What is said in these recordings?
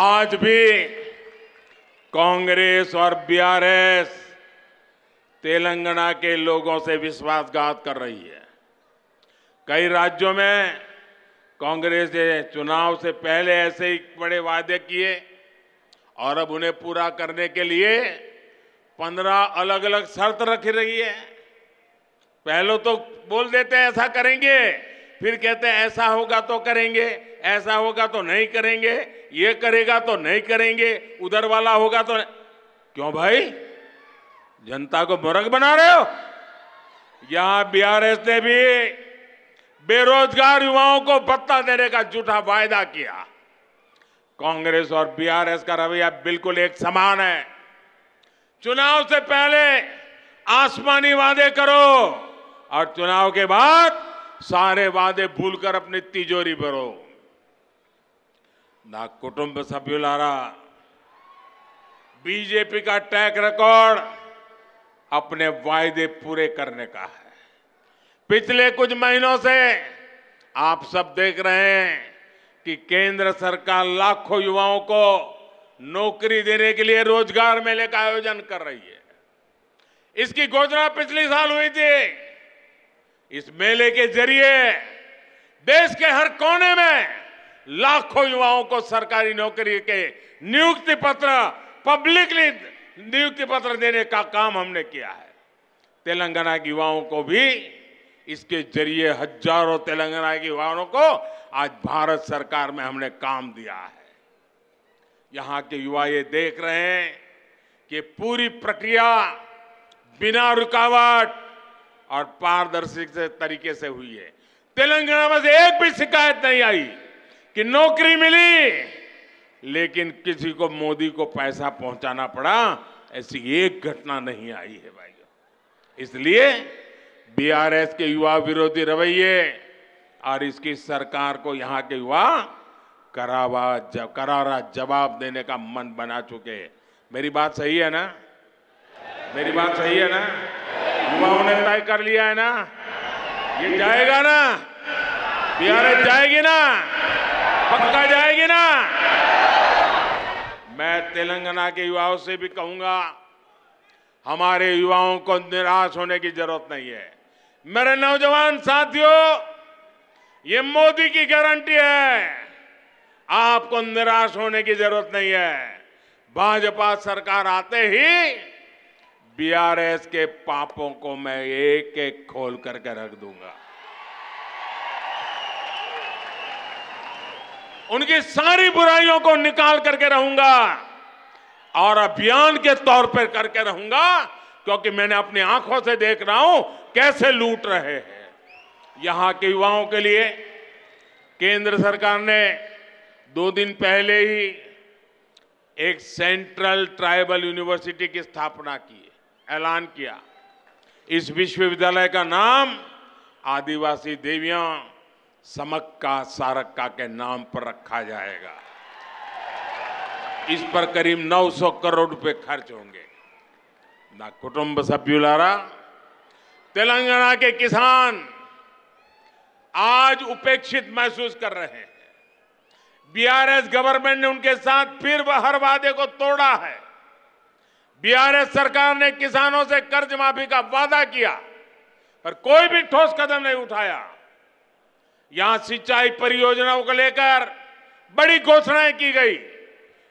आज भी कांग्रेस और बीआरएस तेलंगाना के लोगों से विश्वासघात कर रही है। कई राज्यों में कांग्रेस ने चुनाव से पहले ऐसे ही बड़े वादे किए और अब उन्हें पूरा करने के लिए 15 अलग अलग शर्त रख रही है। पहले तो बोल देते हैं ऐसा करेंगे, फिर कहते हैं ऐसा होगा तो करेंगे, ऐसा होगा तो नहीं करेंगे, ये करेगा तो नहीं करेंगे, उधर वाला होगा तो नहीं। क्यों भाई, जनता को मूर्ख बना रहे हो? यहां बीआरएस ने भी बेरोजगार युवाओं को भत्ता देने का झूठा वायदा किया। कांग्रेस और बीआरएस का रवैया बिल्कुल एक समान है। चुनाव से पहले आसमानी वादे करो और चुनाव के बाद सारे वादे भूलकर अपनी तिजोरी भरो। ना कुटुंब सभ्युलारा, बीजेपी का ट्रैक रिकॉर्ड अपने वायदे पूरे करने का है। पिछले कुछ महीनों से आप सब देख रहे हैं कि केंद्र सरकार लाखों युवाओं को नौकरी देने के लिए रोजगार मेले का आयोजन कर रही है। इसकी घोषणा पिछले साल हुई थी। इस मेले के जरिए देश के हर कोने में लाखों युवाओं को सरकारी नौकरी के नियुक्ति पत्र, पब्लिकली नियुक्ति पत्र देने का काम हमने किया है। तेलंगाना के युवाओं को भी इसके जरिए हजारों तेलंगाना के युवाओं को आज भारत सरकार में हमने काम दिया है। यहां के युवा ये देख रहे हैं कि पूरी प्रक्रिया बिना रुकावट और पारदर्शी तरीके से हुई है। तेलंगाना में से एक भी शिकायत नहीं आई कि नौकरी मिली लेकिन किसी को मोदी को पैसा पहुंचाना पड़ा, ऐसी एक घटना नहीं आई है भाइयों। इसलिए बीआरएस के युवा विरोधी रवैये और इसकी सरकार को यहाँ के युवा करारा जवाब देने का मन बना चुके हैं। मेरी बात सही है ना? मेरी बात सही है ना? युवाओं ने तय कर लिया है ना? ये जाएगा ना? बीआरएस जाएगी ना? पक्का जाएगी ना? मैं तेलंगाना के युवाओं से भी कहूंगा, हमारे युवाओं को निराश होने की जरूरत नहीं है। मेरे नौजवान साथियों, ये मोदी की गारंटी है, आपको निराश होने की जरूरत नहीं है। भाजपा सरकार आते ही बीआरएस के पापों को मैं एक एक खोल करके रख दूंगा। उनकी सारी बुराइयों को निकाल करके रहूंगा और अभियान के तौर पर करके रहूंगा, क्योंकि मैंने अपनी आंखों से देख रहा हूं कैसे लूट रहे हैं। यहां के युवाओं के लिए केंद्र सरकार ने 2 दिन पहले ही एक सेंट्रल ट्राइबल यूनिवर्सिटी की स्थापना की, ऐलान किया। इस विश्वविद्यालय का नाम आदिवासी देवियां समक्का सारक्का के नाम पर रखा जाएगा। इस पर करीब 900 करोड़ रुपए खर्च होंगे। ना कुटुंब सभ्युलारा, तेलंगाना के किसान आज उपेक्षित महसूस कर रहे हैं। बीआरएस गवर्नमेंट ने उनके साथ फिर हर वादे को तोड़ा है। बीआरएस सरकार ने किसानों से कर्ज माफी का वादा किया पर कोई भी ठोस कदम नहीं उठाया। यहां सिंचाई परियोजनाओं को लेकर बड़ी घोषणाएं की गई,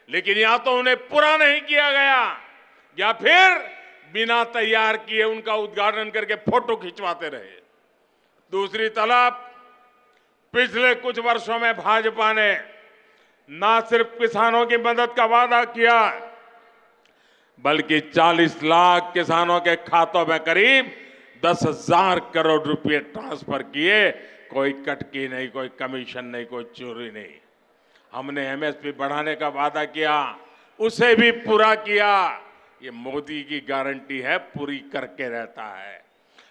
लेकिन या तो उन्हें पूरा नहीं किया गया या फिर बिना तैयार किए उनका उद्घाटन करके फोटो खिंचवाते रहे। दूसरी तरफ पिछले कुछ वर्षों में भाजपा ने ना सिर्फ किसानों की मदद का वादा किया, बल्कि 40 लाख किसानों के खातों में करीब 10,000 करोड़ रुपए ट्रांसफर किए। कोई कटकी नहीं, कोई कमीशन नहीं, कोई चोरी नहीं। हमने एमएसपी बढ़ाने का वादा किया, उसे भी पूरा किया। ये मोदी की गारंटी है, पूरी करके रहता है।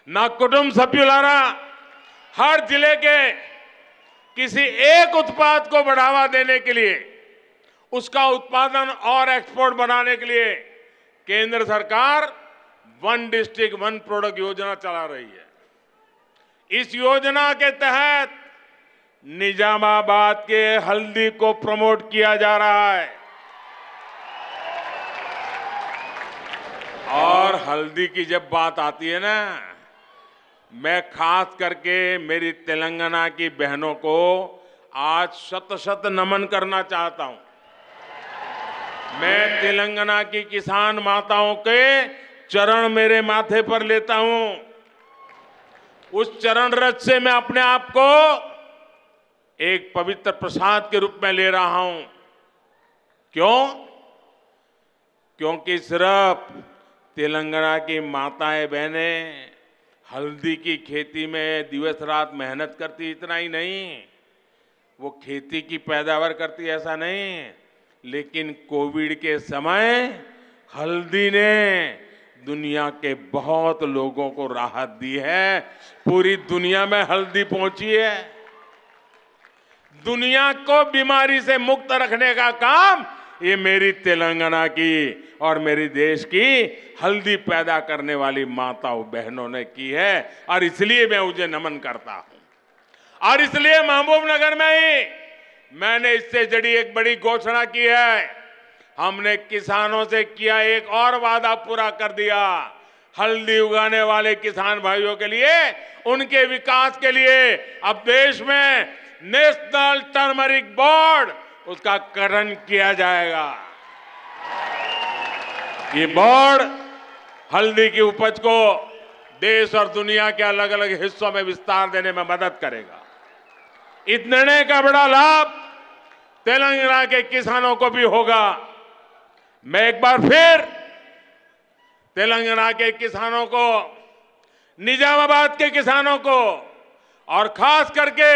ना कुटुंब सभ्युलारा, हर जिले के किसी एक उत्पाद को बढ़ावा देने के लिए, उसका उत्पादन और एक्सपोर्ट बनाने के लिए केंद्र सरकार 1 डिस्ट्रिक्ट 1 प्रोडक्ट योजना चला रही है। इस योजना के तहत निजामाबाद के हल्दी को प्रमोट किया जा रहा है। और हल्दी की जब बात आती है ना, मैं खास करके मेरी तेलंगाना की बहनों को आज शत शत नमन करना चाहता हूं। मैं तेलंगाना की किसान माताओं के चरण मेरे माथे पर लेता हूं। उस चरण रज से मैं अपने आप को एक पवित्र प्रसाद के रूप में ले रहा हूं। क्यों? क्योंकि सिर्फ तेलंगाना की माताएं बहनें हल्दी की खेती में दिवस रात मेहनत करती, इतना ही नहीं, वो खेती की पैदावार करती, ऐसा नहीं, लेकिन कोविड के समय हल्दी ने दुनिया के बहुत लोगों को राहत दी है। पूरी दुनिया में हल्दी पहुंची है। दुनिया को बीमारी से मुक्त रखने का काम ये मेरी तेलंगाना की और मेरी देश की हल्दी पैदा करने वाली माताओं बहनों ने की है। और इसलिए मैं उसे नमन करता हूं। और इसलिए महबूबनगर में ही मैंने इससे जुड़ी एक बड़ी घोषणा की है। हमने किसानों से किया एक और वादा पूरा कर दिया। हल्दी उगाने वाले किसान भाइयों के लिए, उनके विकास के लिए अब देश में नेशनल टर्मरिक बोर्ड, उसका गठन किया जाएगा। ये बोर्ड हल्दी की उपज को देश और दुनिया के अलग अलग हिस्सों में विस्तार देने में मदद करेगा। इस निर्णय का बड़ा लाभ तेलंगाना के किसानों को भी होगा। मैं एक बार फिर तेलंगाना के किसानों को, निजामाबाद के किसानों को और खास करके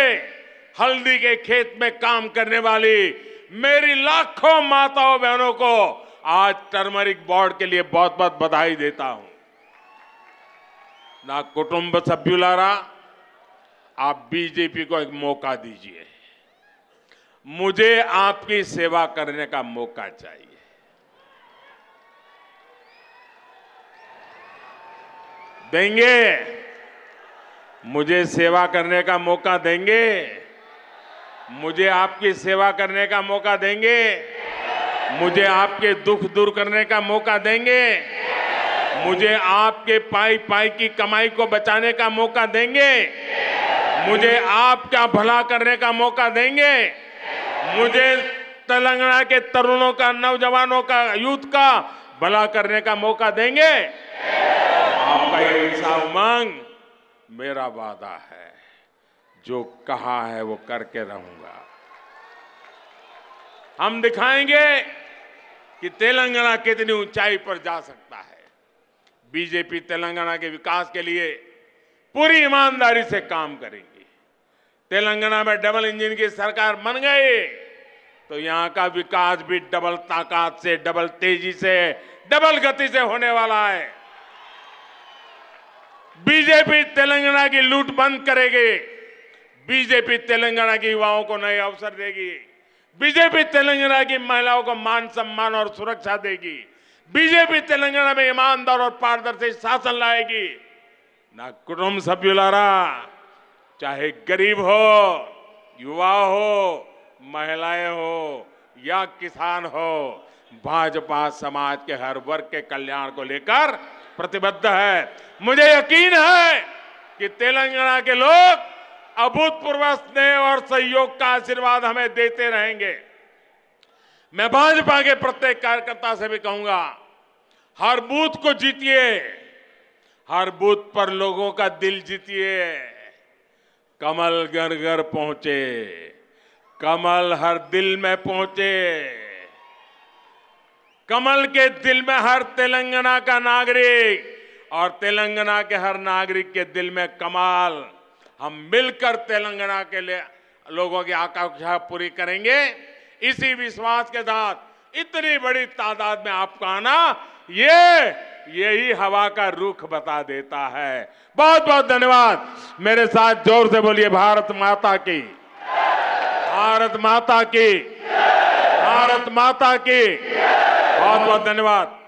हल्दी के खेत में काम करने वाली मेरी लाखों माताओं बहनों को आज टर्मरिक बोर्ड के लिए बहुत बहुत बधाई देता हूं। ना कुटुंब सभ्युलारा, आप बीजेपी को एक मौका दीजिए। मुझे आपकी सेवा करने का मौका चाहिए। देंगे? मुझे सेवा करने का मौका देंगे? मुझे आपकी सेवा करने का मौका देंगे? मुझे आपके दुख दूर करने का मौका देंगे? मुझे आपके पाई पाई की कमाई को बचाने का मौका देंगे? मुझे आपका भला करने का मौका देंगे? मुझे तेलंगाना के तरुणों का, नौजवानों का, यूथ का भला करने का मौका देंगे? आपका ये इंसान उमंग मेरा वादा है। जो कहा है वो करके रहूंगा। हम दिखाएंगे कि तेलंगाना कितनी ऊंचाई पर जा सकता है। बीजेपी तेलंगाना के विकास के लिए पूरी ईमानदारी से काम करेंगी। तेलंगाना में डबल इंजन की सरकार बन गई तो यहां का विकास भी डबल ताकत से, डबल तेजी से, डबल गति से होने वाला है। बीजेपी तेलंगाना की लूट बंद करेगी। बीजेपी तेलंगाना के युवाओं को नए अवसर देगी। बीजेपी तेलंगाना की महिलाओं को मान सम्मान और सुरक्षा देगी। बीजेपी तेलंगाना में ईमानदार और पारदर्शी शासन लाएगी। ना कुटुंब सभ्युलारा, चाहे गरीब हो, युवा हो, महिलाएं हो या किसान हो, भाजपा समाज के हर वर्ग के कल्याण को लेकर प्रतिबद्ध है। मुझे यकीन है कि तेलंगाना के लोग अभूतपूर्व स्नेह और सहयोग का आशीर्वाद हमें देते रहेंगे। मैं भाजपा के प्रत्येक कार्यकर्ता से भी कहूंगा, हर बूथ को जीतिए, हर बूथ पर लोगों का दिल जीतिए। कमल घर घर पहुंचे, कमल हर दिल में पहुंचे। कमल के दिल में हर तेलंगाना का नागरिक और तेलंगाना के हर नागरिक के दिल में कमाल। हम मिलकर तेलंगाना के लिए लोगों की आकांक्षा पूरी करेंगे। इसी विश्वास के साथ इतनी बड़ी तादाद में आपका आना, यही हवा का रुख बता देता है। बहुत बहुत धन्यवाद। मेरे साथ जोर से बोलिए, भारत माता की, भारत माता की, भारत माता की। बहुत बहुत धन्यवाद।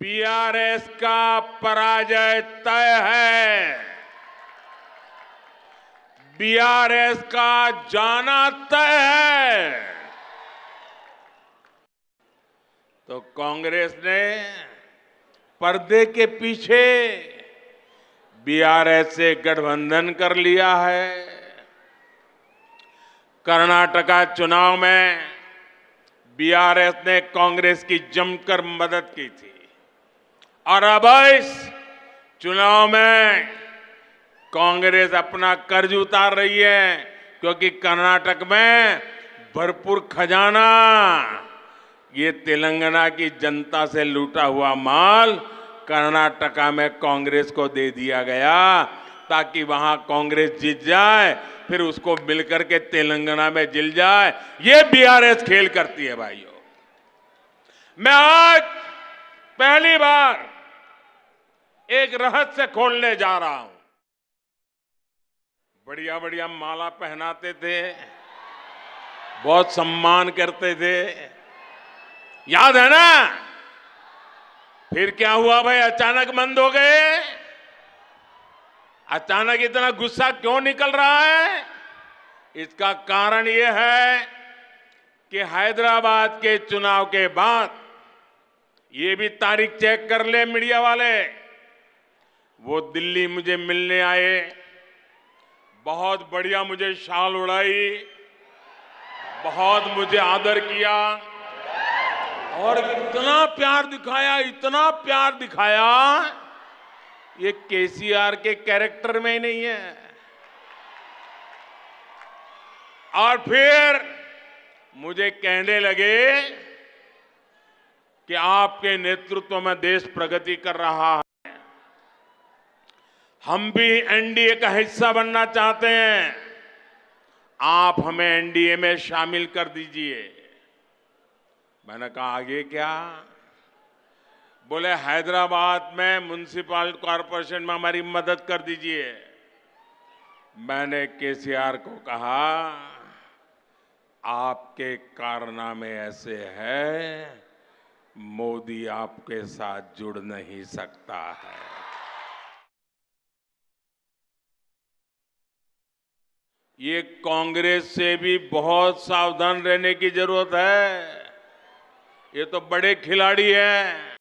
बीआरएस का पराजय तय है। बीआरएस का जाना तय है। तो कांग्रेस ने पर्दे के पीछे बीआरएस से गठबंधन कर लिया है। कर्नाटका चुनाव में बीआरएस ने कांग्रेस की जमकर मदद की थी और अब इस चुनाव में कांग्रेस अपना कर्ज उतार रही है, क्योंकि कर्नाटक में भरपूर खजाना, ये तेलंगाना की जनता से लूटा हुआ माल कर्नाटका में कांग्रेस को दे दिया गया ताकि वहां कांग्रेस जीत जाए, फिर उसको मिलकर के तेलंगाना में जिल जाए। ये बीआरएस खेल करती है भाइयों। मैं आज पहली बार एक रहस्य खोलने जा रहा हूं। बढ़िया बढ़िया माला पहनाते थे, बहुत सम्मान करते थे, याद है ना? फिर क्या हुआ भाई? अचानक बंद हो गए। अचानक इतना गुस्सा क्यों निकल रहा है? इसका कारण यह है कि हैदराबाद के चुनाव के बाद, ये भी तारीख चेक कर ले मीडिया वाले, वो दिल्ली मुझे मिलने आए, बहुत बढ़िया मुझे शाल उड़ाई, बहुत मुझे आदर किया और इतना प्यार दिखाया, इतना प्यार दिखाया, ये केसीआर के कैरेक्टर में ही नहीं है। और फिर मुझे कहने लगे कि आपके नेतृत्व में देश प्रगति कर रहा है, हम भी एनडीए का हिस्सा बनना चाहते हैं, आप हमें एनडीए में शामिल कर दीजिए। मैंने कहा आगे क्या? बोले हैदराबाद में म्युनिसिपल कॉरपोरेशन में हमारी मदद कर दीजिए। मैंने केसीआर को कहा, आपके कारनामे ऐसे हैं, मोदी आपके साथ जुड़ नहीं सकता है। ये कांग्रेस से भी बहुत सावधान रहने की जरूरत है। ये तो बड़े खिलाड़ी हैं।